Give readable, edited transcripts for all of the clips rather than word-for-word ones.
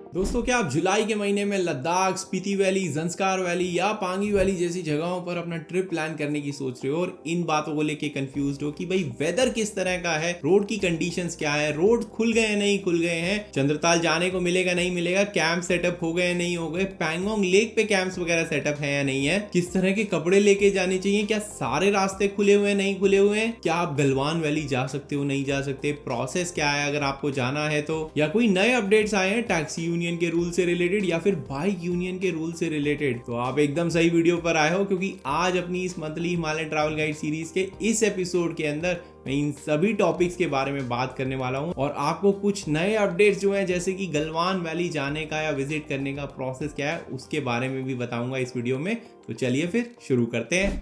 दोस्तों, क्या आप जुलाई के महीने में लद्दाख, स्पीति वैली, ज़ंस्कार वैली या पांगी वैली जैसी जगहों पर अपना ट्रिप प्लान करने की सोच रहे हो और इन बातों को लेके कंफ्यूज्ड हो कि भाई वेदर किस तरह का है, रोड की कंडीशंस क्या है, रोड खुल गए हैं नहीं खुल गए हैं, चंद्रताल जाने को मिलेगा नहीं मिलेगा, कैंप सेटअप हो गए नहीं हो गए, पैंगोंग लेक पे कैंप्स वगैरह सेटअप है या नहीं है, किस तरह के कपड़े लेके जाने चाहिए, क्या सारे रास्ते खुले हुए हैं नहीं खुले हुए हैं, क्या आप गलवान वैली जा सकते हो नहीं जा सकते, प्रोसेस क्या है अगर आपको जाना है तो, या कोई नए अपडेट्स आए हैं टैक्सी यूनियन के रूल से रिलेटेड या फिर बाइक यूनियन के रूल से रिलेटेड, तो आप एकदम सही वीडियो पर आए हो क्योंकि आज अपनी इस monthly Himalayan travel guide series के इस एपिसोड के अंदर मैं इन सभी टॉपिक्स के बारे में बात करने वाला हूं और आपको कुछ नए अपडेट्स जो हैं जैसे कि गलवान वैली जाने का या विजिट करने का प्रोसेस क्या है उसके बारे में भी बताऊंगा इस वीडियो में। तो चलिए फिर शुरू करते हैं।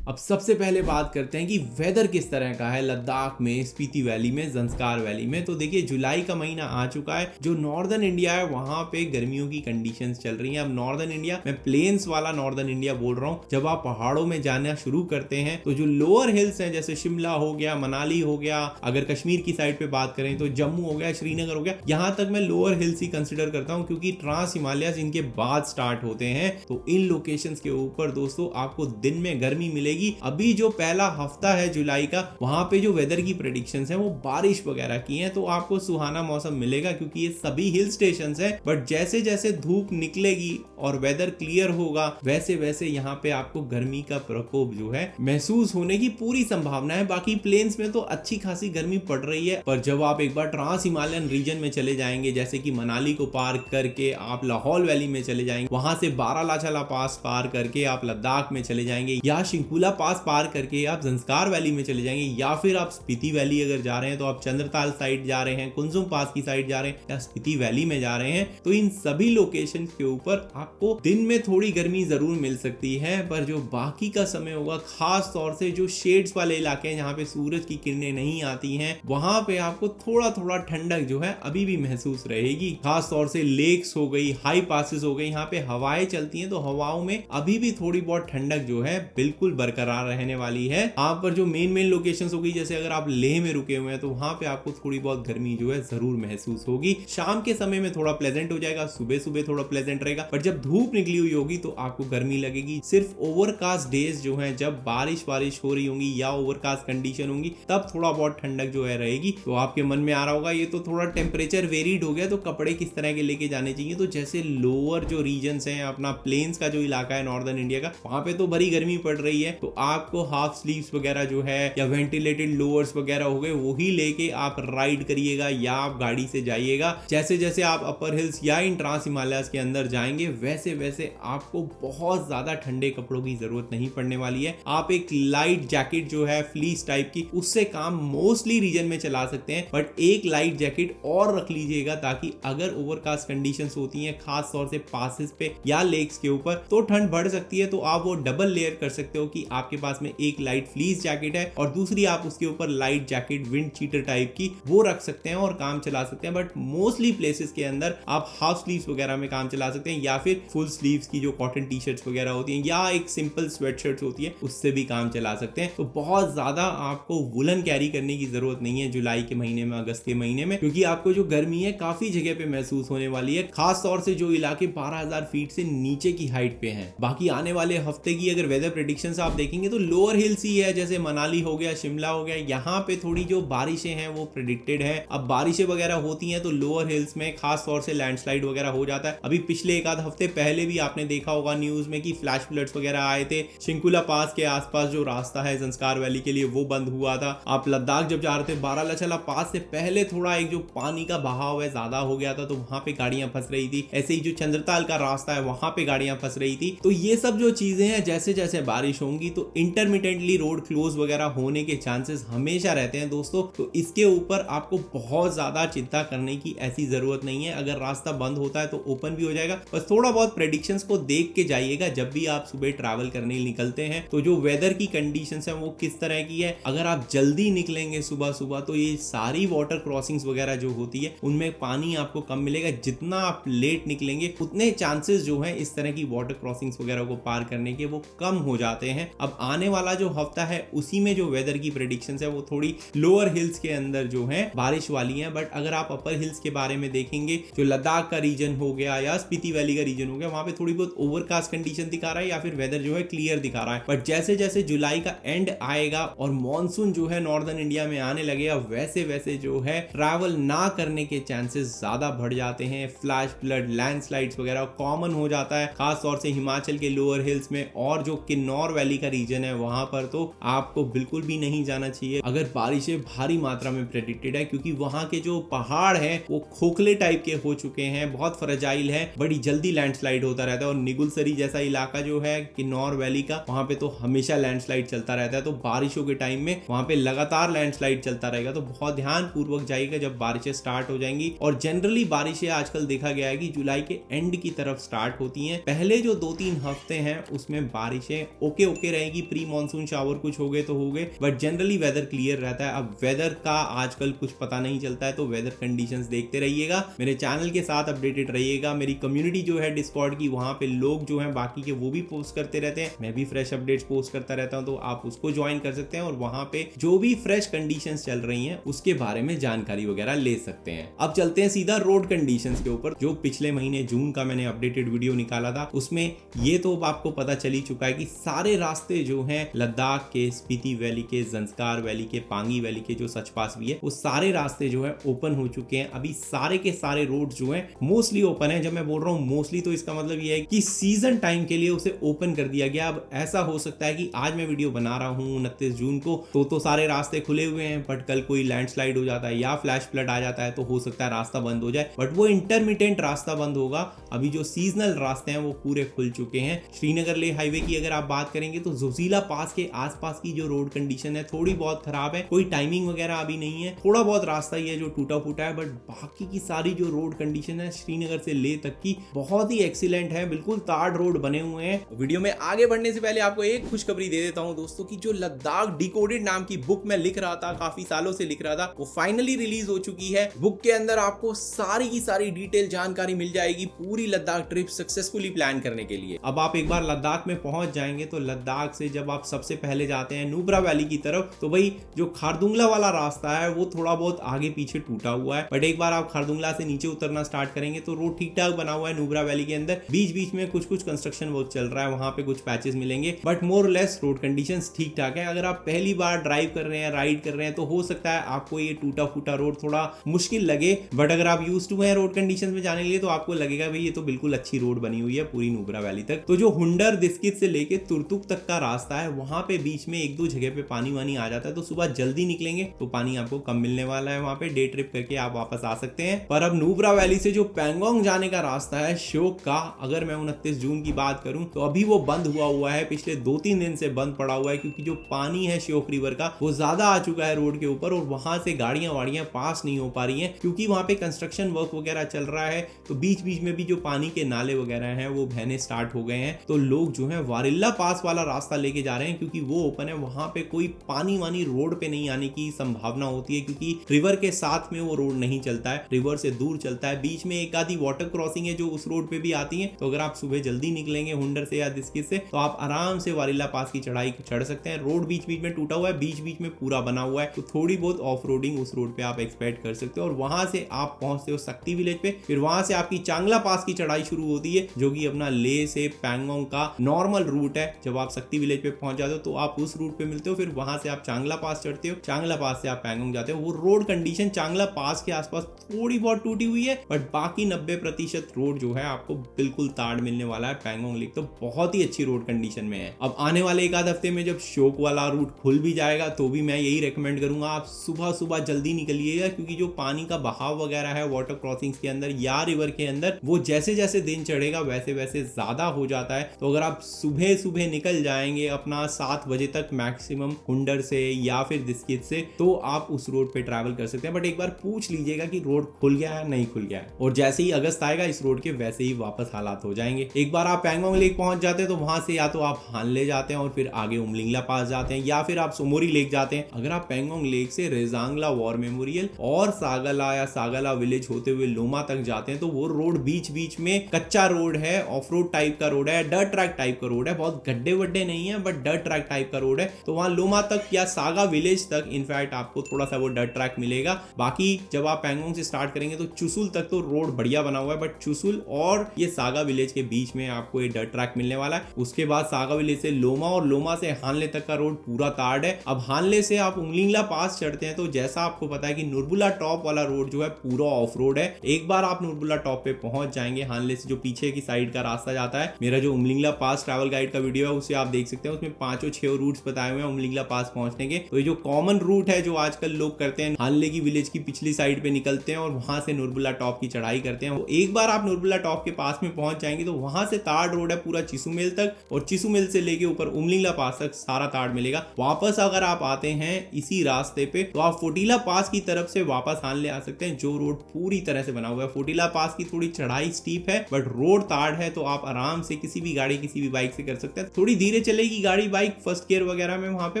अब सबसे पहले बात करते हैं कि वेदर किस तरह का है लद्दाख में, स्पीति वैली में, ज़ंस्कार वैली में। तो देखिए, जुलाई का महीना आ चुका है। जो नॉर्दर्न इंडिया है वहां पे गर्मियों की कंडीशंस चल रही हैं। अब नॉर्दर्न इंडिया, मैं प्लेन्स वाला नॉर्दर्न इंडिया बोल रहा हूँ। जब आप पहाड़ों में जाना शुरू करते हैं तो जो लोअर हिल्स हैं जैसे शिमला हो गया, मनाली हो गया, अगर कश्मीर की साइड पे बात करें तो जम्मू हो गया, श्रीनगर हो गया, यहाँ तक मैं लोअर हिल्स ही कंसिडर करता हूँ क्योंकि ट्रांस हिमालयस इनके बाद स्टार्ट होते हैं। तो इन लोकेशंस के ऊपर दोस्तों आपको दिन में गर्मी मिलेगी। अभी जो पहला हफ्ता है जुलाई का, वहां पे जो वेदर की प्रेडिक्शंस हैं वो बारिश वगैरह की हैं, तो आपको सुहाना मौसम मिलेगा क्योंकि ये सभी हिल स्टेशंस हैं। बट जैसे जैसे धूप निकलेगी और वेदर क्लियर होगा वैसे वैसे यहाँ पे आपको गर्मी का प्रकोप जो है महसूस होने की पूरी संभावना है। बाकी प्लेन्स में तो अच्छी खासी गर्मी पड़ रही है, पर जब आप एक बार ट्रांस हिमालयन रीजन में चले जाएंगे, जैसे कि मनाली को पार करके आप लाहौल वैली में चले जाएंगे, वहां से बारालाचाला पास पार करके आप लद्दाख में चले जाएंगे, या शिंकुला पास पार करके आप ज़ंस्कार वैली में चले जाएंगे, या फिर आप स्पीति वैली अगर जा रहे हैं तो आप चंद्रताल साइड जा रहे हैं, कुंजुम पास की साइड जा रहे हैं या स्पीति वैली में जा रहे हैं, तो इन सभी लोकेशन के ऊपर आपको दिन में थोड़ी गर्मी जरूर मिल सकती है, पर जो बाकी का समय होगा, खास तौर से जो शेड्स वाले इलाके हैं जहां पे सूरज की किरणें नहीं आती हैं, वहां पे आपको थोड़ा थोड़ा ठंडक जो है अभी भी महसूस रहेगी। खास तौर से लेक्स हो गई, हाई पासेस हो गई, यहाँ पे हवाएं चलती हैं तो हवाओं में अभी भी थोड़ी बहुत ठंडक जो है बिल्कुल बरकरार रहने वाली है। आप पर जो मेन लोकेशंस होगी, जैसे अगर आप लेह में रुके हुए हैं तो वहां पे आपको थोड़ी बहुत गर्मी जो है जरूर महसूस होगी। शाम के समय में थोड़ा प्लेजेंट हो जाएगा, सुबह सुबह थोड़ा प्लेजेंट रहेगा, पर जब धूप निकली हुई होगी तो आपको गर्मी लगेगी। सिर्फ ओवरकास्ट डेज जो है, जब बारिश हो रही होंगी या ओवरकास्ट कंडीशन होंगी, तब थोड़ा बहुत ठंडक जो है रहेगी। तो आपके मन में आ रहा होगा ये तो थोड़ा टेम्परेचर वेरीड हो गया, तो कपड़े किस तरह के लेके जाने चाहिए। तो जैसे लोअर जो रीजन है, अपना प्लेन्स का जो इलाका है नॉर्दर्न इंडिया का, वहां पे तो बड़ी गर्मी पड़ रही है, तो आपको हाफ स्लीव्स वगैरह जो है या वेंटिलेटेड लोअर्स वगैरह हो गए वही लेके आप राइड करिएगा या आप गाड़ी से जाइएगा। जैसे जैसे आप अपर हिल्स या इन ट्रांस हिमालयस के अंदर जाएंगे वैसे वैसे आपको बहुत ज्यादा ठंडे कपड़ों की जरूरत नहीं पड़ने वाली है। आप एक लाइट जैकेट जो है फ्लीस टाइप की, उससे काम मोस्टली रीजन में चला सकते हैं, बट एक लाइट जैकेट और रख लीजिएगा ताकि अगर ओवरकास्ट कंडीशंस होती हैं खास तौर से पासेस पे या लेक्स के ऊपर, तो ठंड बढ़ सकती है। तो आप वो डबल लेयर कर सकते हो कि आपके पास में एक लाइट फ्लीस जैकेट है और दूसरी आप उसके ऊपर light jacket wind cheater type की वो रख सकते हैं और काम चला सकते हैं। बट मोस्टली प्लेसेस के अंदर आप हाफ स्लीव्स वगैरह में काम चला सकते हैं या फिर फुल स्लीव्स की जो कॉटन टी शर्ट्स वगैरह होती हैं या एक सिंपल स्वेट शर्ट्स होती है उससे भी काम चला सकते हैं। तो बहुत ज्यादा आपको वुलन कैरी करने की जरूरत नहीं है जुलाई के महीने में, अगस्त के महीने में, क्योंकि आपको जो गर्मी है काफी जगह पे महसूस होने वाली है, खास तौर से जो इलाके 12,000 फीट से नीचे की हाइट पे हैं। बाकी आने वाले हफ्ते की अगर वेदर प्रेडिक्शंस आप देखेंगे तो लोअर हिल्स ही है, जैसे मनाली हो गया, शिमला हो गया, यहाँ पे थोड़ी जो बारिशें हैं वो प्रेडिक्टेड है। अब बारिशें वगैरह होती हैं तो लोअर हिल्स में खास तौर से लैंडस्लाइड वगैरह हो जाता है। अभी पिछले एक आध हफ्ते पहले भी आपने देखा होगा न्यूज में कि फ्लैश फ्लड्स वगैरह आए थे। शिंकुला पास के आसपास जो रास्ता है ज़ंस्कार वैली के लिए वो बंद हुआ था। आप लद्दाख जब जा रहे थे बारालाचाला पास से पहले थोड़ा एक जो पानी का बहाव है ज्यादा हो गया था, तो वहां पे गाड़ियां फंस रही थी। ऐसे ही जो चंद्रताल का रास्ता है वहां पे गाड़ियां फंस रही थी। तो ये सब जो चीजें हैं, जैसे जैसे बारिश होंगी होगी तो इंटरमिटेंटली रोड क्लोज वगैरह होने के चांसेस हमेशा रहते हैं दोस्तों। तो इसके ऊपर आपको बहुत ज्यादा चिंता करने की ऐसी जरूरत नहीं है। अगर रास्ता बंद होता है तो ओपन भी हो जाएगा। बस थोड़ा बहुत प्रेडिक्शंस को देख के जाइएगा जब भी आप सुबह ट्रैवल करने निकलते हैं। तो जो वेदर की कंडीशंस है वो किस तरह की है, अगर आप जल्दी निकलेंगे सुबह सुबह तो ये सारी वाटर क्रॉसिंग्स वगैरह जो होती है उनमें पानी आपको कम मिलेगा। जितना आप लेट निकलेंगे उतने चांसेस जो है इस तरह की वाटर क्रॉसिंग्स वगैरह को पार करने के वो कम हो जाते हैं। अब आने वाला जो हफ्ता है उसी में जो वेदर की प्रेडिक्शंस है वो थोड़ी लोअर हिल्स के अंदर जो है बारिश वाली है। बट अगर आप अपर हिल्स के बारे में देखेंगे, जो लद्दाख का रीजन हो गया या स्पीति वैली का रीजन हो गया, वहां पे थोड़ी बहुत ओवरकास्ट कंडीशन दिखा रहा है या फिर वेदर जो है क्लियर दिखा रहा है। बट जैसे जैसे जुलाई का एंड आएगा और मॉनसून जो है नॉर्दर्न इंडिया में आने लगेगा, वैसे वैसे जो है ट्रैवल ना करने के चांसेस ज्यादा बढ़ जाते हैं। फ्लैश फ्लड, लैंडस्लाइड्स वगैरह कॉमन हो जाता है, खास तौर से हिमाचल के लोअर हिल्स में। और जो किन्नौर वैली का रीजन है वहां पर तो आपको बिल्कुल भी नहीं जाना चाहिए अगर बारिशें भारी मात्रा में प्रेडिक्टेड है, क्योंकि वहां के जो पहाड़ है वो खोखले टाइप के हो चुके हैं, बहुत फ्रेजाइल है, बड़ी जल्दी लैंडस्लाइड होता रहता है। और निगुलसरी जैसा इलाका जो है किन्नौर वैली का, वहां पे तो हमेशा लैंडस्लाइड चलता रहता है। तो बारिशों के टाइम में वहां पे लगातार लैंडस्लाइड चलता रहेगा। तो बहुत ध्यान पूर्वक जाइएगा जब बारिशें स्टार्ट हो जाएंगी। और जनरली बारिशें आजकल देखा गया है कि जुलाई के एंड की तरफ स्टार्ट होती हैं। पहले जो 2-3 हफ्ते हैं उसमें बारिशें ओके ओके रहेगी, प्री मानसून शावर कुछ हो गए तो हो गए, बट जनरली वेदर क्लियर रहता है। अब वेदर का आजकल कुछ पता नहीं चलता है, तो वेदर कंडीशंस देखते रहिएगा, मेरे चैनल के साथ अपडेटेड रहिएगा। मेरी कम्युनिटी जो है डिस्कॉर्ड की, वहां पे लोग जो हैं बाकी के वो भी पोस्ट करते रहते हैं, मैं भी फ्रेश अपडेट्स पोस्ट करता रहता हूं, तो आप उसको ज्वाइन कर सकते हैं और वहां पे जो भी फ्रेश कंडीशंस चल रही हैं उसके बारे में जानकारी वगैरह ले सकते हैं। अब चलते हैं सीधा रोड कंडीशंस के ऊपर। जो पिछले महीने जून का मैंने अपडेटेड वीडियो निकाला था उसमें ये तो आपको पता चल ही चुका है कि सारे रास्ते जो हैं लद्दाख के, स्पीति वैली के, ज़ंस्कार वैली के, पांगी वैली के, जो सच पास भी है, वो सारे रास्ते जो है ओपन हो चुके हैं। अभी सारे के सारे रोड जो हैं मोस्टली ओपन है। जब मैं बोल रहा हूँ मोस्टली तो इसका मतलब ये है कि सीजन टाइम के लिए उसे ओपन कर दिया गया। अब ऐसा हो सकता है कि आज मैं वीडियो बना रहा हूँ 29 जून को, तो सारे रास्ते खुले हुए हैं, बट कल कोई लैंडस्लाइड हो जाता है या फ्लैश फ्लड आ जाता है तो हो सकता है रास्ता बंद हो जाए, बट वो इंटरमिटेंट रास्ता बंद होगा। अभी जो सीजनल रास्ते हैं वो पूरे खुल चुके हैं। श्रीनगर ले हाईवे की अगर आप बात करेंगे तो जोजिला पास के आसपास की जो रोड कंडीशन है थोड़ी बहुत खराब है, कोई टाइमिंग वगैरह अभी नहीं है, थोड़ा बहुत रास्ता ही है जो टूटा फूटा है, बट बाकी की सारी जो रोड कंडीशन है श्रीनगर से ले तक की बहुत ही एक्सीलेंट है, बिल्कुल ताड़ रोड बने हुए हैं। वीडियो में आगे बढ़ने से पहले आपको एक खुशखबरी दे देता हूं दोस्तों की जो लद्दाख डिकोडेड नाम की बुक मैं लिख रहा था, काफी सालों से लिख रहा था, वो फाइनली रिलीज हो चुकी है। बुक के अंदर आपको सारी की सारी डिटेल जानकारी मिल जाएगी पूरी लद्दाख ट्रिप सक्सेसफुली प्लान करने के लिए। अब आप एक बार लद्दाख में पहुंच जाएंगे तो लद्दाख से जब आप सबसे पहले जाते हैं नुब्रा वैली की तरफ, तो भाई जो खारदुंगला वाला रास्ता है वो थोड़ा बहुत आगे पीछे टूटा हुआ है, बट एक बार आप खारदुंगला से नीचे उतरना स्टार्ट करेंगे तो रोड ठीक ठाक बना हुआ है। नुब्रा वैली के अंदर बीच बीच में कुछ कुछ कंस्ट्रक्शन वर्क चल रहा है, वहां पे कुछ पैचेस मिलेंगे, but more less road conditions ठीक ठाक है। अगर आप पहली बार ड्राइव कर रहे हैं, राइड कर रहे हैं, तो हो सकता है आपको ये टूटा फूटा रोड थोड़ा मुश्किल लगे, बट अगर आप यूज्ड टू हैं रोड कंडीशंस में जाने के लिए तो आपको लगेगा भाई ये तो बिल्कुल अच्छी रोड बनी हुई है पूरी नुब्रा वैली तक। तो जो हुंडर दिस्कित से लेके तुरतुक तक का रास्ता है वहां पे बीच में एक दो जगह पे पानी वानी आ जाता है, तो सुबह जल्दी निकलेंगे तो पानी आपको कम मिलने वाला है, वहां पे डे ट्रिप करके आप वापस आ सकते हैं। पर अब नुब्रा वैली से जो पैंगोंग जाने का रास्ता है श्योक का, अगर मैं 29 जून की बात करूं तो अभी वो बंद हुआ है, पिछले 2-3 दिन से बंद पड़ा हुआ है, क्योंकि जो पानी है श्योक रिवर का वो ज्यादा आ चुका है रोड के ऊपर और वहां से गाड़ियां वाड़ियां पास नहीं हो पा रही हैं, क्योंकि वहां पे कंस्ट्रक्शन वर्क वगैरह चल रहा है। तो बीच बीच में भी जो पानी के नाले वगैरह हैं वो बहने स्टार्ट हो गए हैं, तो लोग जो है वारिल्ला पास वाला रास्ता लेके जा रहे हैं क्योंकि वो ओपन है, वहां पे कोई पानी वानी रोड पे नहीं आने की संभावना होती है, क्योंकि रिवर के साथ में वो रोड नहीं चलता है, रिवर से दूर चलता है। बीच में एक आधी वाटर क्रॉसिंग है जो उस रोड पे भी आती है, तो अगर आप सुबह जल्दी निकलेंगे हुंडर से या दिस्कित से तो आप आराम से वारिल्ला पास की चढ़ाई चढ़ सकते हैं। रोड बीच बीच में टूटा हुआ है, बीच बीच में पूरा बना हुआ है, तो थोड़ी बहुत ऑफ रोडिंग उस रोड पे आप एक्सपेक्ट कर सकते हो। और वहां से आप पहुंचते हो शक्ति विलेज पे, फिर वहां से आपकी चांगला पास की चढ़ाई शुरू होती है, जो कि अपना ले से पैंगोंग का नॉर्मल रूट है। जब आप शक्ति विलेज पे पहुंच जाते हो तो आप उस रूट पे मिलते हो, फिर वहां से आप चांगला पास चढ़ते हो, चांगला पास से आप पैंगोंग जाते हो। वो रोड कंडीशन चांगला पास के आसपास थोड़ी बहुत टूटी हुई है, बट बाकी 90% रोड जो है आपको बिल्कुल ताड़ मिलने वाला है। पैंगोंग लेक तो बहुत ही अच्छी रोड कंडीशन में है। अब आने वाले एक आध हफ्ते में जब श्योक वाला रूट खुल भी जाएगा तो भी मैं यही रेकमेंड करूंगा आप सुबह सुबह जल्दी निकलिएगा, क्योंकि जो पानी का बहाव वगैरह है वाटर क्रॉसिंग्स के अंदर या रिवर के अंदर वो जैसे जैसे दिन चढ़ेगा वैसे वैसे ज्यादा हो जाता है। तो अगर आप सुबह सुबह निकल जाएं जाएंगे अपना 7 बजे तक मैक्सिमम हुंडर से या फिर दिस्कित से, तो आप उस रोड पे ट्रैवल कर सकते हैं। बट एक बार पूछ लीजिएगा कि रोड खुल गया है नहीं खुल गया है, और जैसे ही अगस्त आएगा इस रोड के वैसे ही वापस हालात हो जाएंगे। एक बार आप पैंगोंग लेक पहुंच जाते हैं तो वहां से या तो आप हानले जाते हैं और फिर आगे उमलिंगला पास जाते हैं, या फिर आप सोमोरी लेक जाते हैं। अगर आप पैंगोंग लेक से रेजांगला वॉर मेमोरियल और सागला या सागला विलेज होते हुए लोमा तक जाते हैं तो वो रोड बीच बीच में कच्चा रोड है, ऑफ रोड टाइप का रोड है, डर्ट ट्रैक टाइप का रोड है, बहुत गड्ढे वड्डे नहीं है बट डर्ट ट्रैक टाइप का रोड है। तो वहां लोमा तक या सागा विलेज तक इनफैक्ट आपको थोड़ा सा वो डर्ट ट्रैक मिलेगा। बाकी जब आप पैंगोंग से स्टार्ट करेंगे तो चुसुल तक तो रोड बढ़िया बना हुआ है, बट चुसुल और ये सागा विलेज के बीच में आपको ये डर्ट ट्रैक मिलने वाला है। उसके बाद सागा विलेज से लोमा और लोमा से हानले तक का रोड पूरा ताड़ है। अब हानले से आप उमलिंगला पास चढ़ते हैं तो जैसा आपको पता है कि नुरबुला टॉप वाला रोड जो है पूरा ऑफ रोड है। एक बार आप नुरबुला टॉप पे पहुंच जाएंगे, हानले से जो पीछे की साइड का रास्ता जाता है, मेरा जो उमलिंगला पास ट्रैवल गाइड का वीडियो है उसे आप देख सकते हैं, उसमें 5-6 रूट्स बताए हुए हैं उमलिंगला पास पहुंचने के। तो ये जो कॉमन रूट है जो आजकल लोग करते हैं, हानले की विलेज की पिछली साइड पे निकलते हैं और वहां से नुरबुला टॉप की चढ़ाई करते हैं। एक बार आप नुरबुला टॉप के पास में पहुंच जाएंगे तो वहां से ताड़ रोड है पूरा चिसुमेल तक, और चिसुमेल से लेके ऊपर उमलिंगला पास तक सारा ताड़ मिलेगा। वापस अगर आप आते हैं इसी रास्ते पे तो आप फोटीला पास की तरफ से वापस हानले आ सकते हैं, जो रोड पूरी तरह से बना हुआ है। फोटीला पास की थोड़ी चढ़ाई स्टीप है बट रोड ताड़ है, तो आप आराम से किसी भी गाड़ी किसी भी बाइक से कर सकते हैं। थोड़ी धीरे चलेगी गाड़ी बाइक फर्स्ट गियर वगैरह में वहां पे,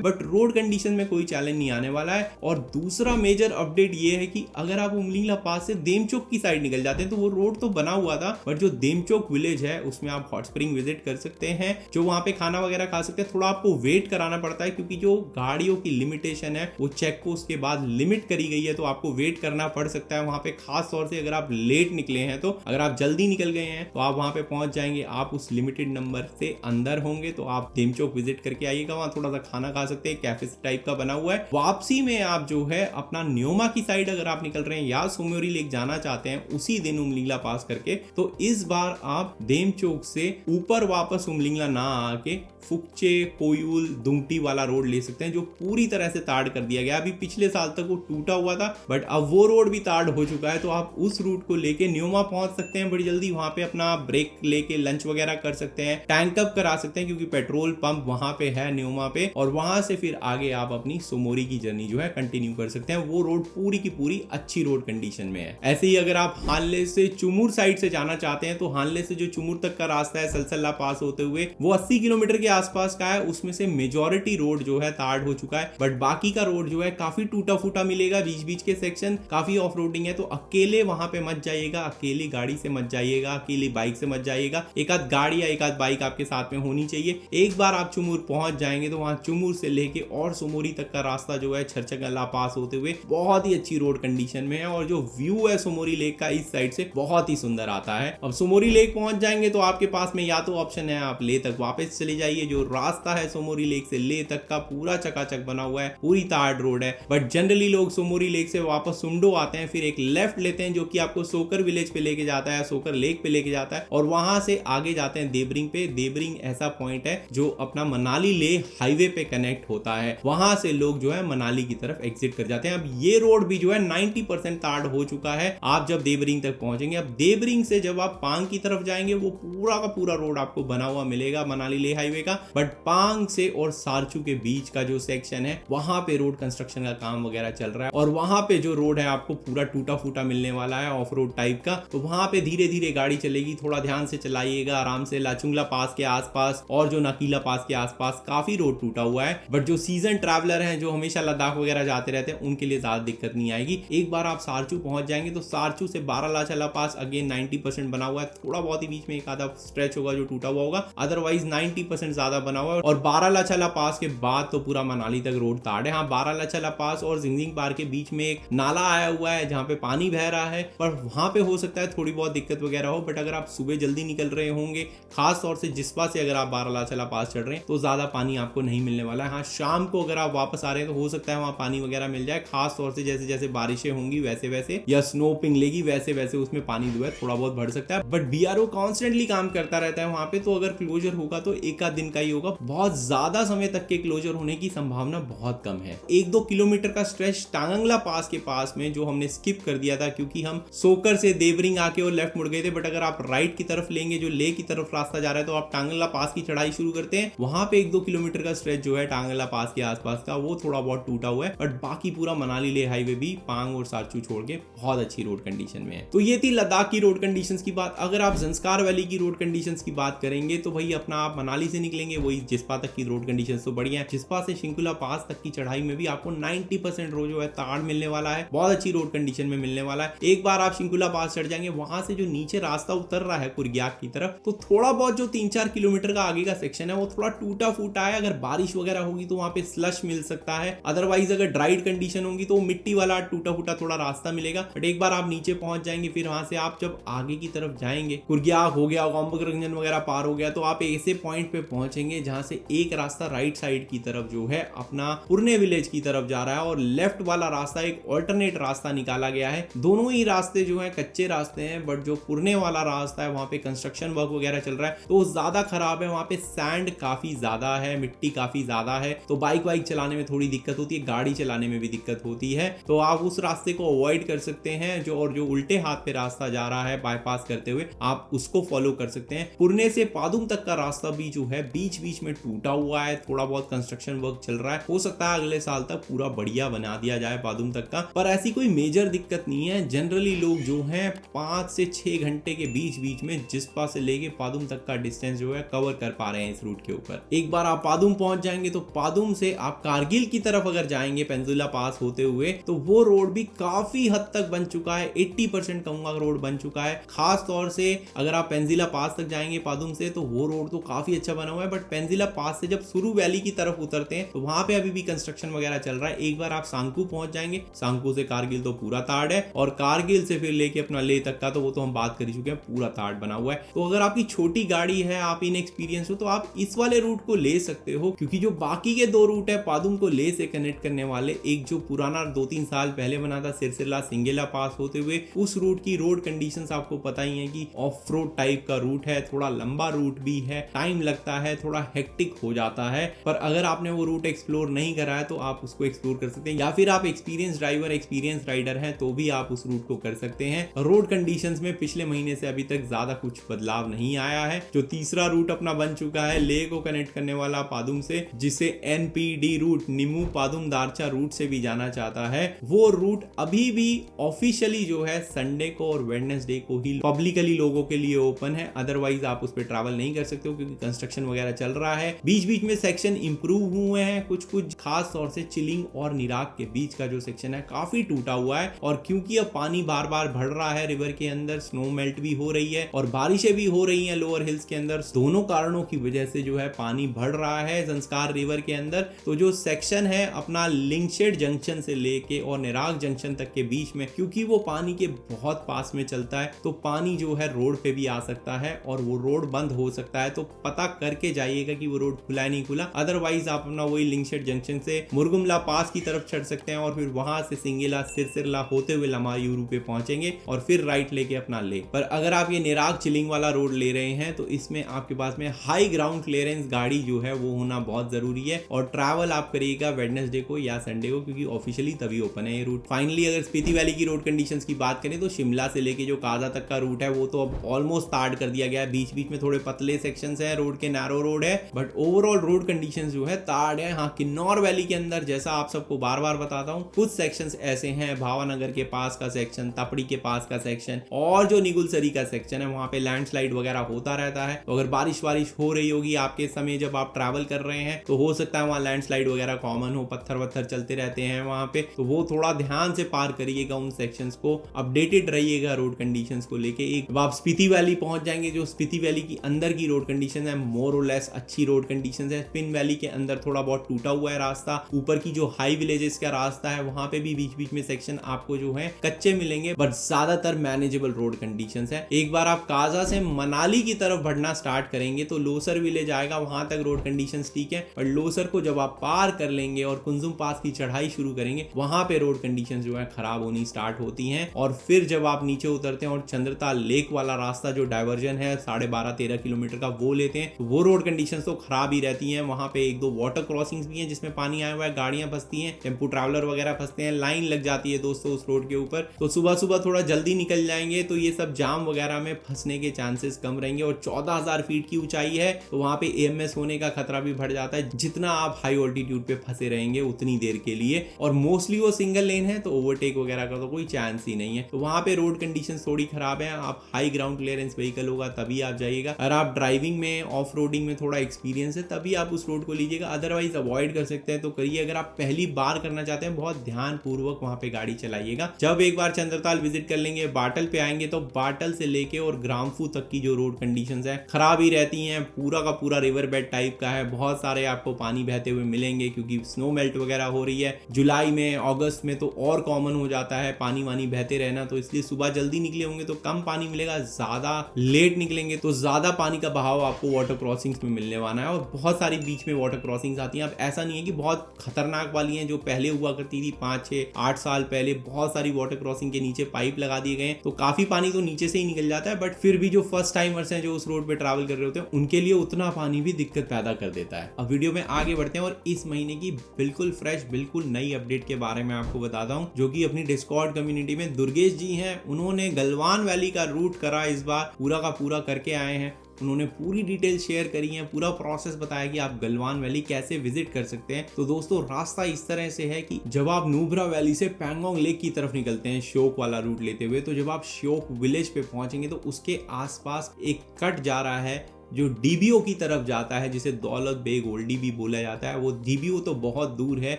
बट रोड कंडीशन में कोई चैलेंज नहीं आने वाला है। और दूसरा मेजर अपडेट ये है कि अगर आप उमलिंगला पास से देमचोक की साइड निकल जाते हैं तो वो रोड तो बना हुआ था, बट जो देमचोक विलेज है उसमें आप हॉट स्प्रिंग विजिट कर सकते हैं, जो वहां पे खाना वगैरह खा सकते हैं। थोड़ा आपको वेट कराना पड़ता है क्योंकि जो गाड़ियों की लिमिटेशन है वो चेक पोस्ट के बाद लिमिट करी गई है, तो आपको वेट करना पड़ सकता है वहां पे। खास तौर से अगर आप लेट निकले हैं, तो अगर आप जल्दी निकल गए हैं तो आप वहां पे पहुंच जाएंगे, आप उस लिमिटेड नंबर से अंदर होंगे, तो आप देमचोक विजिट करके आइएगा। वहां थोड़ा सा खाना खा सकते हैं, कैफे टाइप का बना हुआ है। वापसी में आप जो है अपना न्योमा की साइड अगर आप निकल रहे हैं या सोमोरी लेक जाना चाहते हैं उसी दिन उमलिंगला पास करके, तो इस बार आप देमचोक से ऊपर वापस उमलिंगला ना आके फुकचे कोयूल दुंगटी वाला रोड ले सकते हैं, जो पूरी तरह से ताड़ कर दिया गया। अभी पिछले साल तक वो टूटा हुआ था बट अब वो रोड भी ताड़ हो चुका है, तो आप उस रूट को लेके न्योमा पहुंच सकते हैं बड़ी जल्दी। वहां पे अपना ब्रेक लेके लंच वगैरह कर सकते हैं, टैंक अप करा सकते हैं क्योंकि पेट्रोल पंप वहां पे है न्योमा पे, और वहां से फिर आगे आप अपनी सोमोरी की जर्नी जो है कंटिन्यू कर सकते हैं। वो रोड पूरी की पूरी अच्छी रोड कंडीशन में है। ऐसे ही अगर आप हानले से चुमुर साइड से जाना चाहते हैं तो हानले से जो चुमुर तक का रास्ता है सलसला पास होते हुए वो 80 किलोमीटर के आसपास का है। उसमें से मेजॉरिटी रोड जो है ताड़ हो चुका है, बट बाकी का रोड जो है काफी टूटा फूटा मिलेगा। बीच बीच के सेक्शन काफी ऑफ रोडिंग है, तो अकेले वहां पे मत जाइएगा, अकेली गाड़ी से मत जाइएगा, अकेली बाइक से मत जाइएगा। एक आध गाड़ी या एक आध बाइक आपके साथ में होनी चाहिए। एक बार आप चुमुर पहुंच जाएंगे तो वहां चुमुर से लेके और सोमोरी तक का रास्ता जो है छरचगला पास होते हुए बहुत ही अच्छी रोड कंडीशन में है, और जो व्यू है सोमोरी लेक का इस साइड से बहुत ही सुंदर आता है। अब सोमोरी लेक पहुंच जाएंगे तो आपके पास में या तो ऑप्शन है आप ले तक वापस चले जाइए, जो रास्ता है सोमोरी लेक से ले तक का पूरा चकाचक बना हुआ है, पूरी ताड़ रोड है। बट जनरली लोग सोमोरी लेक से वापस सुंडो आते हैं, फिर एक लेफ्ट लेते हैं जो कि आपको सोकर विलेज पे लेके जाता है, सोकर लेक पे लेके जाता है, और वहां से आगे जाते हैं देबरिंग पे। देबरिंग ऐसा पॉइंट है जो अपना मनाली ले हाईवे पे कनेक्ट होता है, वहां से लोग जो है मनाली की तरफ एग्जिट कर जाते हैं। अब ये रोड भी जो है 90% ताड़ हो चुका है आप जब देबरिंग तक पहुंचेंगे। अब देबरिंग से जब आप पांग की तरफ जाएंगे वो पूरा का पूरा रोड आपको बना हुआ मिलेगा मनाली ले हाईवे का, बट पांग से और सारचू के बीच का जो सेक्शन है वहां पे रोड कंस्ट्रक्शन का काम वगैरह चल रहा है, और वहां पे जो रोड है आपको पूरा टूटा फूटा मिलने वाला है, ऑफ रोड टाइप का। तो वहां पे धीरे धीरे गाड़ी चलेगी, थोड़ा ध्यान से चलाइएगा आराम से। लाचुंगला पास के आसपास और जो नकीला पास के आसपास काफी रोड टूटा हुआ है, बट जो सीजन ट्रैवलर हैं जो हमेशा लद्दाख वगैरह जाते रहते हैं उनके लिए ज्यादा दिक्कत नहीं आएगी। एक बार आप सारचू पहुंच जाएंगे तो सारचू से बारालाचाला पास अगेन 90% बना हुआ है, थोड़ा बहुत ही बीच में एक आधा स्ट्रेच होगा जो टूटा हुआ होगा, अदरवाइज 90% ज्यादा बना हुआ है। और बारालाचाला पास के बाद तो पूरा मनाली तक रोड ताड़ है। हाँ, बारालाचाला पास और जिंगजिंग पार के बीच में एक नाला आया हुआ है जहाँ पे पानी बह रहा है, पर वहां पे हो सकता है थोड़ी बहुत दिक्कत वगैरह हो। बट अगर आप सुबह जल्दी निकल रहे होंगे, खास तौर से जिस्पा से अगर आप बारालाचाला पास चढ़ रहे हैं, तो ज्यादा पानी आपको नहीं मिलने वाला है। हाँ, शाम को अगर आप वापस आ रहे हैं तो हो सकता है वहां पानी वगैरह मिल जाए, खास तौर से जैसे जैसे बारिशें होंगी वैसे वैसे, या स्नो पिघलेगी वैसे वैसे उसमें पानी जो है थोड़ा बहुत बढ़ सकता है। बट बीआरओ कॉन्स्टेंटली काम करता रहता है वहां पे, तो अगर क्लोजर होगा तो एक आध दिन का ही होगा, बहुत ज्यादा समय तक के क्लोजर होने की संभावना बहुत कम है। 1-2 किलोमीटर का स्ट्रेच टांगंगला पास के पास में जो हमने स्किप कर दिया था क्योंकि हम सोकर से देबरिंग आके और लेफ्ट मुड़ गए थे, बट अगर आप राइट की तरफ लेंगे जो ले की तरफ रास्ता जा रहा है तो आप टांगंगला पास की चढ़ाई शुरू करते हैं वहां पे 1-2 किलोमीटर का स्ट्रेच जो है टांगला पास के आसपास का वो थोड़ा बहुत टूटा हुआ है, बट बाकी पूरा मनाली लेह हाईवे भी पांग और साचू छोड़ के बहुत अच्छी रोड कंडीशन में है। तो ये थी लद्दाख की रोड कंडीशंस की बात। अगर आप ज़ंस्कार वैली की रोड कंडीशंस की बात करेंगे तो भाई अपना आप मनाली से निकलेंगे वही जिस्पा तक की रोड कंडीशंस तो बढ़िया है। जिस्पा से शिंकुला पास तक की चढ़ाई में भी आपको 90% रोड जो है ताड़ मिलने वाला है, बहुत अच्छी रोड कंडीशन में मिलने वाला है। एक बार आप शिंकुला पास चढ़ जाएंगे वहां से जो नीचे रास्ता उतर रहा है कुर्ग्याक की तरफ, तो थोड़ा बहुत जो 3-4 किलोमीटर का आगे का सेक्शन है वो थोड़ा टूटा फूटा है। अगर बारिश वगैरह होगी तो वहां पे स्लश मिल सकता है, अदरवाइज अगर ड्राइड कंडीशन होगी तो मिट्टी वाला टूटा फूटा थोड़ा रास्ता मिलेगा। बट एक बार आप नीचे पहुंच जाएंगे फिर वहां से आप जब आगे की तरफ जाएंगे, कुर्ग्याक हो गया, गोम्पक वगैरह पार हो गया, तो आप ऐसे पॉइंट पे पहुंचेंगे जहां से एक रास्ता राइट साइड की तरफ जो है अपना पुरने विलेज की तरफ जा रहा है और लेफ्ट वाला रास्ता एक ऑल्टरनेट रास्ता निकाला गया है। दोनों ही रास्ते जो है कच्चे रास्ते हैं, बट जो पुरने वाला रास्ता है वहां पे कंस्ट्रक्शन वर्क वगैरह चल रहा है तो ज्यादा खराब है, वहां पे सैंड काफी ज्यादा है, मिट्टी काफी ज्यादा है, तो बाइक वाइक चलाने में थोड़ी दिक्कत होती है, गाड़ी चलाने में भी दिक्कत होती है। तो आप उस रास्ते को अवॉइड कर सकते हैं जो उल्टे हाथ पे रास्ता जा रहा है बाईपास करते हुए आप उसको फॉलो कर सकते हैं। पुरने से पादुम तक का रास्ता भी जो है बीच बीच में टूटा हुआ है, थोड़ा बहुत कंस्ट्रक्शन वर्क चल रहा है, हो सकता है अगले साल तक पूरा बढ़िया बना दिया जाए पादुम तक का, पर ऐसी कोई मेजर दिक्कत नहीं है। जनरली लोग जो है 5 से 6 घंटे के बीच बीच में जिस्पा से लेके पादुम तक का डिस्टेंस जो है कवर कर पा रहे हैं इस रूट के ऊपर। एक बार आप पादुम पहुंच जाएंगे तो पादुम से आप कारगिल की तरफ अगर जाएंगे पेंजुला पास होते हुए तो वो रोड भी काफी हद तक बन चुका है, 80% कहूंगा रोड बन चुका है। खास तौर से अगर आप पेंजिला पास तक जाएंगे पादुम से तो वो रोड तो काफी अच्छा बना हुआ है, बट पेंजिला पास से जब सुरु वैली की तरफ उतरते हैं तो वहां पे अभी भी कंस्ट्रक्शन वगैरह चल रहा है। एक बार आप सांकू पहुंच जाएंगे, सांकू से कारगिल तो पूरा ताड़ है, और कारगिल से फिर लेके अपना लेह तक का तो वो तो हम बात कर ही चुके हैं, पूरा ताड़ बना हुआ है। तो अगर आपकी छोटी गाड़ी है, आप इनएक्सपीरियंस हो, तो आप इस वाले रूट को ले सकते हो, क्योंकि जो बाकी के 2 रूट है पादुम को लेह से कनेक्ट करने वाले, एक जो पुराना 2-3 साल पहले बना था सिरसिला सिंगेला पास होते हुए, उस रूट की रोड कंडीशंस आपको पता ही है कि ऑफ रोड टाइप का रूट है, थोड़ा लंबा रूट भी है, टाइम लगता है, थोड़ा हेक्टिक हो जाता है। पर अगर आपने वो रूट एक्सप्लोर नहीं करा है तो आप उसको एक्सप्लोर कर सकते हैं, या फिर आप एक्सपीरियंस ड्राइवर एक्सपीरियंस राइडर हैं तो भी आप उस रूट को कर सकते हैं। रोड कंडीशंस में पिछले महीने से अभी तक ज्यादा कुछ बदलाव नहीं आया है। जो तीसरा रूट अपना बन चुका है लेह को कनेक्ट करने वाला पादुम से, जिसे NPD route, Nimmu Padum Darcha route से भी जाना चाहता है, वो रूट अभी भी ऑफिशियली जो है संडे को और वेडनेसडे को ही पब्लिकली लोगों के लिए ओपन है, अदरवाइज आप उस पर ट्रैवल नहीं कर सकते हो क्योंकि कंस्ट्रक्शन वगैरह चल रहा है। बीच बीच में सेक्शन इंप्रूव हुए हैं कुछ, खास तौर से चिलिंग और निराग के बीच का जो सेक्शन है काफी टूटा हुआ है, और क्योंकि अब पानी बार बार बढ़ रहा है रिवर के अंदर, स्नो मेल्ट भी हो रही है और बारिशें भी हो रही हैं लोअर हिल्स के अंदर, दोनों कारणों की वजह से जो है पानी बढ़ रहा है ज़ंस्कार रिवर के अंदर। तो जो सेक्शन है अपना लिंकशेड जंक्शन से लेके और निराग जंक्शन तक के बीच में, क्योंकि वो पानी के बहुत पास में चलता है तो पानी जो है रोड पे भी आ सकता है और वो रोड बंद हो सकता है। तो पता करके जाइएगा कि वो रोड खुला नहीं खुला, अदरवाइज आप अपना वही लिंकशेड जंक्शन से मुरगुमला पास की तरफ चढ़ सकते हैं और फिर वहां से सिंगेला सिरसिरला होते हुए लमायूरू पे पहुंचेंगे और फिर राइट लेके अपना ले। पर अगर आप ये निराग चिलिंग वाला रोड ले रहे हैं तो इसमें आपके पास में हाई ग्राउंड क्लियरेंस गाड़ी जो है वो होना बहुत जरूरी है, और ट्रैवल आप करिएगा वेडनेसडे को या संडे को, क्योंकि ऑफिशियली तभी ओपन है ये रूट। फाइनली अगर स्पीति वैली की रोड कंडीशंस की बात करें तो शिमला से लेके जो काजा तक का रूट है वो तो अब ऑलमोस्ट स्टार्ट कर दिया गया है। बीच बीच में थोड़े पतले सेक्शंस हैं, रोड के नैरो रोड है, बट ओवरऑल रोड कंडीशंस जो है ताड़ है। हाँ, किन्नौर वैली के अंदर जैसा आप सबको बार बार बताता हूँ कुछ सेक्शंस ऐसे हैं, भावानगर के पास का सेक्शन, तपड़ी के पास का सेक्शन और जो निगुलसरी का सेक्शन है वहां पे लैंडस्लाइड वगैरह होता रहता है। तो अगर बारिश हो रही होगी आपके समय जब आप ट्रैवल कर रहे हैं तो हो सकता है वहां लैंडस्लाइड वगैरह कॉमन हो, पत्थर वत्थर चलते रहते हैं वहां पे, तो वो थोड़ा ध्यान से पार करिएगा उन सेक्शंस को, अपडेटेड रहिएगा रोड कंडीशंस को लेके। एक आप स्पीति वैली पहुंच जाएंगे, जो स्पीति वैली की अंदर की रोड कंडीशन है मोर और लेस अच्छी रोड कंडीशन है। स्पिन वैली के अंदर थोड़ा बहुत टूटा हुआ है रास्ता, ऊपर की जो हाई विलेजेस का रास्ता है वहां पे भी बीच बीच में सेक्शन आपको जो है कच्चे मिलेंगे, बट ज्यादातर मैनेजेबल रोड कंडीशंस है। एक बार आप काजा से मनाली की तरफ बढ़ना स्टार्ट करेंगे तो लोसर विलेज आएगा, वहां तक रोड कंडीशंस ठीक है, पर लोसर को जब आप पार कर लेंगे और कुंजुम पास की चढ़ाई शुरू करेंगे वहां पे रोड कंडीशंस जो है खराब होनी स्टार्ट होती हैं। और फिर जब आप नीचे उतरते हैं और चंद्रताल लेक वाला रास्ता जो डाइवर्जन है 12.5-13 किलोमीटर का वो लेते हैं, तो वो रोड कंडीशंस तो खराब ही रहती हैं। वहां पे 1-2 वाटर क्रॉसिंग्स भी हैं जिसमें पानी आया हुआ है, गाड़ियां फंसती हैं, टेम्पो ट्रैवलर वगैरह फंसते हैं, लाइन लग जाती है दोस्तों उस रोड के ऊपर। तो सुबह सुबह थोड़ा जल्दी निकल जाएंगे तो ये सब जाम वगैरह में फंसने के चांसेस कम रहेंगे। और 14,000 फीट की ऊंचाई है तो वहां पे AMS होने का खतरा भी बढ़ जाता है जितना आप हाई ऑल्टीट्यूड पे फंसे रहेंगे उतनी देर के लिए। और मोस्टली वो सिंगल लेन है तो ओवरटेक वगैरह का तो कोई चांस ही नहीं है। तो वहां पे रोड कंडीशन थोड़ी खराब है, आप हाई ग्राउंड क्लियरेंस व्हीकल होगा तभी आप जाइएगा। अगर आप ड्राइविंग में ऑफ रोडिंग में थोड़ा एक्सपीरियंस है तभी आप उस रोड को लीजिएगा, अदरवाइज अवॉइड कर सकते हैं तो करिए। अगर आप पहली बार करना चाहते हैं बहुत ध्यान पूर्वक वहां पे गाड़ी चलाइएगा। जब एक बार चंद्रताल विजिट कर लेंगे, बाटल पे आएंगे तो बाटल से लेके और ग्रामफू तक की जो रोड कंडीशंस है खराब ही रहती हैं। पूरा का पूरा रिवर बेड टाइप का है, बहुत सारे आपको पानी बहते हुए मिलेंगे क्योंकि स्नो मेल्ट वगैरह हो रही है। जुलाई में अगस्त में तो और कॉमन हो जाता है पानी वानी बहते रहना, तो इसलिए सुबह जल्दी निकले होंगे तो कम पानी मिलेगा, ज्यादा लेट निकलेंगे तो ज्यादा पानी का बहाव आपको वाटर क्रॉसिंग्स में मिलने वाला है। और बहुत सारी बीच में वाटर क्रॉसिंग्स आती हैं। अब ऐसा नहीं है कि बहुत खतरनाक वाली हैं जो पहले हुआ करती थी 5, 6, 8 साल पहले, बहुत सारी वाटर क्रॉसिंग के नीचे पाइप लगा दिए गए तो काफी पानी तो नीचे से ही निकल जाता है, बट फिर भी जो फर्स्ट टाइमर्स हैं जो उस रोड पे ट्रैवल कर रहे होते हैं उनके लिए उतना पानी भी दिक्कत पैदा कर देता है। अब वीडियो में आगे बढ़ते हैं और इस महीने की बिल्कुल फ्रेश बिल्कुल नई अपडेट के बारे में आपको बताता हूं, जो कि अपनी डिस्कॉर्ड कम्युनिटी में दुर्गेश जी हैं, उन्होंने गलवान वैली का रूट करा, इस बार पूरा का पूरा करके आए हैं। उन्होंने पूरी डिटेल शेयर करी है, पूरा प्रोसेस बताया कि आप गलवान वैली कैसे विजिट कर सकते हैं। तो दोस्तों रास्ता इस तरह से है कि जब आप नुब्रा वैली से पैंगोंग लेक की तरफ निकलते हैं श्योक वाला रूट लेते हुए, तो जब आप श्योक विलेज पे पहुंचेंगे तो उसके आसपास एक कट जा रहा है जो डीबीओ की तरफ जाता है, जिसे दौलत बेग ओल्डी भी बोला जाता है। वो डीबीओ तो बहुत दूर है,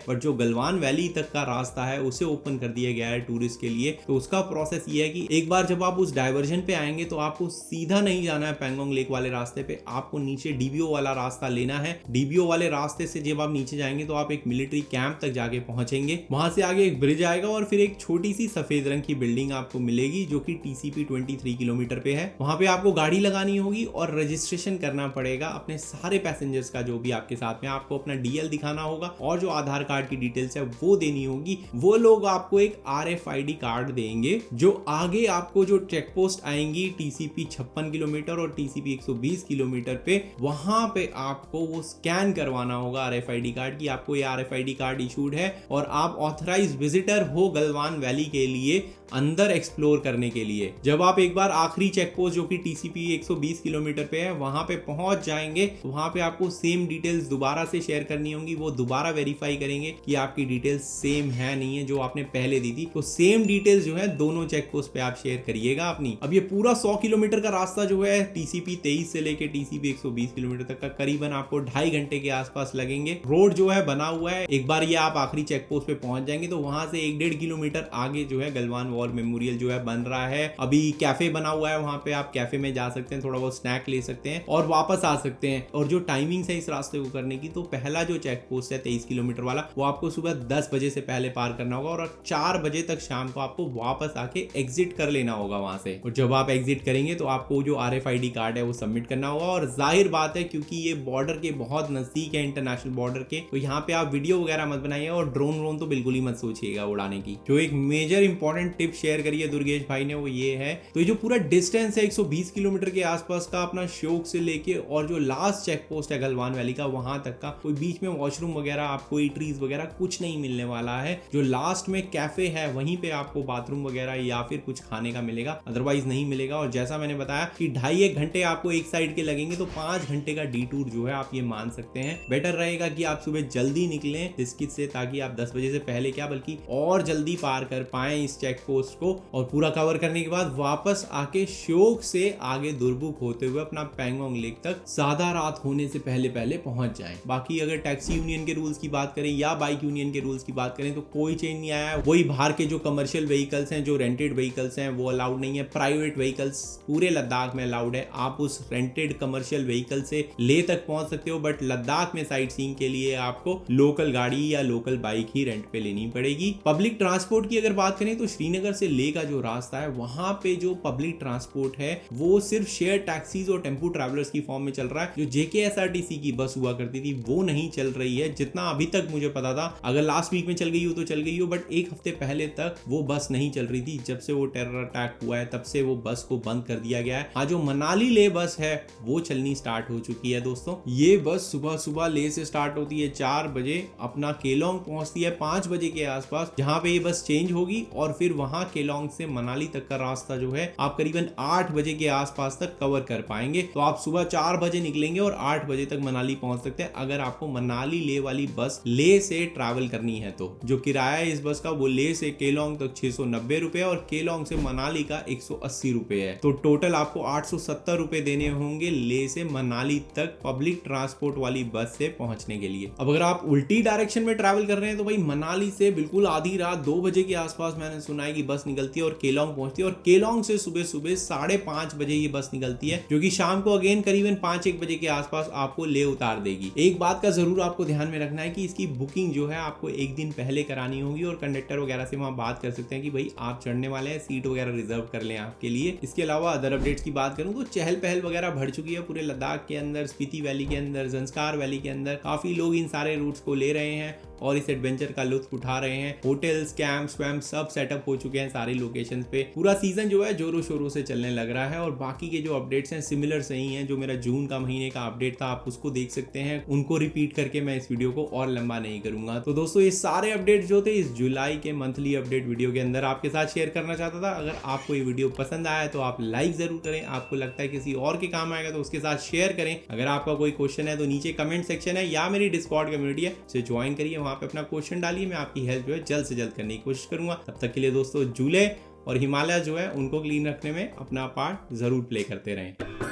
बट जो गलवान वैली तक का रास्ता है उसे ओपन कर दिया गया है टूरिस्ट के लिए। तो उसका प्रोसेस ये है कि एक बार जब आप उस डाइवर्जन पे आएंगे तो आपको सीधा नहीं जाना है पैंगोंग लेक वाले रास्ते पे, आपको नीचे डीबीओ वाला रास्ता लेना है। डीबीओ वाले रास्ते से जब आप नीचे जाएंगे तो आप एक मिलिट्री कैंप तक जाके पहुंचेंगे, वहां से आगे एक ब्रिज आएगा और फिर एक छोटी सी सफेद रंग की बिल्डिंग आपको मिलेगी जो कि TCP 23 किलोमीटर पे है। वहां पे आपको गाड़ी लगानी होगी और रजिस्ट्रेशन करना पड़ेगा अपने सारे पैसेंजर्स का जो भी आपके साथ में। आपको अपना DL दिखाना होगा और जो आधार कार्ड की डिटेल्स है वो देनी होगी। वो लोग आपको एक RFID कार्ड देंगे जो आगे आपको जो चेक पोस्ट आएंगी TCP 56 किलोमीटर और TCP 120 किलोमीटर पे, वहां पे आपको वो स्कैन करवाना होगा RFID कार्ड की आपको ये RFID कार्ड इशूड है और आप ऑथराइज विजिटर हो गलवान वैली के लिए अंदर एक्सप्लोर करने के लिए। जब आप एक बार आखिरी चेक पोस्ट जो कि TCP 120 किलोमीटर पे है वहां पे पहुंच जाएंगे तो वहां पे आपको सेम डिटेल्स दोबारा से शेयर करनी होंगी। वो दोबारा वेरीफाई करेंगे कि आपकी डिटेल्स सेम है नहीं है जो आपने पहले दी थी। तो सेम डिटेल्स जो है दोनों चेक पोस्ट पे आप शेयर करिएगा अपनी। अब ये पूरा 100 किलोमीटर का रास्ता जो है TCP 23 से लेके TCP 120 किलोमीटर तक का करीबन आपको 2.5 घंटे के आसपास लगेंगे। रोड जो है बना हुआ है, एक बार ये आप आखिरी चेक पोस्ट पे पहुंच जाएंगे तो वहां से 1-1.5 किलोमीटर आगे जो है गलवान वॉर मेमोरियल जो है बन रहा है। अभी कैफे बना हुआ है, वहां पे आप कैफे में जा सकते हैं, थोड़ा बहुत स्नैक ले सकते हैं और वापस आ सकते हैं। और जो टाइमिंग्स है इस रास्ते को करने की, तो पहला जो चेक पोस्ट है 23 किलोमीटर वाला वो आपको सुबह 10 बजे से पहले पार करना होगा और 4 बजे तक शाम को आपको वापस आके एग्जिट कर लेना होगा वहां से। और जब आप एग्जिट करेंगे तो आपको जो RFID कार्ड है वो सबमिट करना होगा। और जाहिर बात है क्योंकि ये बॉर्डर के बहुत नजदीक है, इंटरनेशनल बॉर्डर के, तो यहाँ पे आप वीडियो वगैरह मत बनाइए और ड्रोन तो बिल्कुल ही मत सोचिएगा उड़ाने की। जो एक मेजर इंपॉर्टेंट टिप शेयर करी है दुर्गेश भाई ने वो ये है, तो ये जो पूरा डिस्टेंस है 120 किलोमीटर के आसपास का अपना श्योक से लेके और जो लास्ट चेक पोस्ट है गलवान वैली का वहां तक का, कोई बीच में वॉशरूम वगैरह आपको ईटरीज वगैरह कुछ नहीं मिलने वाला है। जो लास्ट में कैफे है वहीं पे आपको बाथरूम वगैरह या फिर कुछ खाने का मिलेगा, अदरवाइज नहीं मिलेगा। और जैसा मैंने बताया कि 2.5-1 घंटे आपको एक साइड के लगेंगे तो 5 घंटे का डिटूर जो है आप ये मान सकते हैं। बेटर रहेगा कि आप सुबह जल्दी निकलें बिस्किट से, ताकि आप 10 बजे से पहले क्या बल्कि और जल्दी पार कर पाए इस चेक पोस्ट को और पूरा कवर करने के बाद वापस आके श्योक से आगे दुर्बुक होते हुए अपना पैंगोंग लेक तक ज्यादा रात होने से पहले पहुंच जाएं। बाकी अगर टैक्सी यूनियन के रूल्स की बात करें या बाइक यूनियन के रूल्स की बात करें तो कोई चेंज नहीं आया है। वही बाहर के जो कमर्शियल व्हीकल्स हैं, जो रेंटेड व्हीकल्स हैं वो अलाउड नहीं है। प्राइवेट व्हीकल्स पूरे लद्दाख में अलाउड है। आप उस रेंटेड कमर्शियल व्हीकल से ले तक पहुंच सकते हो, बट लद्दाख में साइट सीइंग के लिए आपको लोकल गाड़ी या लोकल बाइक ही रेंट पे लेनी पड़ेगी। पब्लिक ट्रांसपोर्ट की अगर बात करें तो श्रीनगर से ले का जो रास्ता है वहां पे जो पब्लिक ट्रांसपोर्ट है वो सिर्फ शेयर टैक्सीज और टेम्पो ट्रैवलर्स की फॉर्म में चल रहा है। जो JKSRTC की बस हुआ करती थी वो नहीं चल रही है, जितना अभी तक मुझे पता था। अगर लास्ट वीक में चल गई हो तो चल गई हो, बट एक हफ्ते पहले तक वो बस नहीं चल रही थी। जब से वो टेरर अटैक हुआ है तब से वो बस को बंद कर दिया गया है। हाँ, जो मनाली ले बस है वो चलनी स्टार्ट हो चुकी है दोस्तों। ये बस सुबह सुबह ले से स्टार्ट होती है 4 बजे, अपना केलोंग पहुंचती है 5 बजे के आसपास, जहां पे ये बस चेंज होगी और फिर वहां केलोंग से मनाली तक का रास्ता जो है आप करीबन 8 बजे के आसपास तक कवर कर पाएंगे। तो आप सुबह 4 बजे निकलेंगे और 8 बजे तक मनाली पहुंच सकते हैं अगर आपको मनाली ले वाली बस ले से ट्रैवल करनी है। तो जो किराया है इस बस का वो ले से केलोंग तक 690 रुपए और केलोंग से मनाली का 180 रुपए है। तो टोटल आपको 870 रुपए देने होंगे ले से मनाली तक पब्लिक ट्रांसपोर्ट वाली बस से पहुंचने के लिए। अब अगर आप उल्टी डायरेक्शन में ट्रैवल कर रहे हैं तो भाई मनाली से बिल्कुल आधी रात 2 बजे के आसपास मैंने सुना है कि बस निकलती है और केलोंग पहुंचती है और केलोंग से सुबह सुबह 5:30 बजे ये बस निकलती है जो कि शाम को अगेन करीबन 5-1 बजे के आसपास आपको ले उतार देगी। एक बात का जरूर आपको ध्यान में रखना है कि इसकी बुकिंग जो है आपको एक दिन पहले करानी होगी और कंडक्टर वगैरह से वहां बात कर सकते हैं कि भाई आप चढ़ने वाले हैं, सीट वगैरह रिजर्व कर लें आपके लिए। इसके अलावा अदर अपडेट्स की बात करूं तो चहल पहल वगैरह बढ़ चुकी है पूरे लद्दाख के अंदर, स्पीति वैली के अंदर, ज़ंस्कार वैली के अंदर। काफी लोग इन सारे रूट्स को ले रहे हैं और इस एडवेंचर का लुत्फ उठा रहे हैं। होटल्स, कैंप्स वैम्प सब सेटअप हो चुके हैं सारी लोकेशंस पे। पूरा सीजन जो है जोरों शोरों से चलने लग रहा है और बाकी के जो अपडेट्स हैं सिमिलर सही हैं। जो मेरा जून का महीने का अपडेट था आप उसको देख सकते हैं, उनको रिपीट करके मैं इस वीडियो को और लंबा नहीं करूंगा। तो दोस्तों ये सारे अपडेट्स जो थे इस जुलाई के मंथली अपडेट वीडियो के अंदर आपके साथ शेयर करना चाहता था। अगर आपको ये वीडियो पसंद आया तो आप लाइक जरूर करें, आपको लगता है किसी और के काम आएगा तो उसके साथ शेयर करें। अगर आपका कोई क्वेश्चन है तो नीचे कमेंट सेक्शन है या मेरी डिस्कॉर्ड कम्युनिटी है, उसे ज्वाइन करिए, वहां पे अपना क्वेश्चन डालिए, मैं आपकी हेल्प जो है जल्द से जल्द करने की कोशिश करूंगा। तब तक के लिए दोस्तों झूले और हिमालय जो है उनको क्लीन रखने में अपना पार्ट जरूर प्ले करते रहें।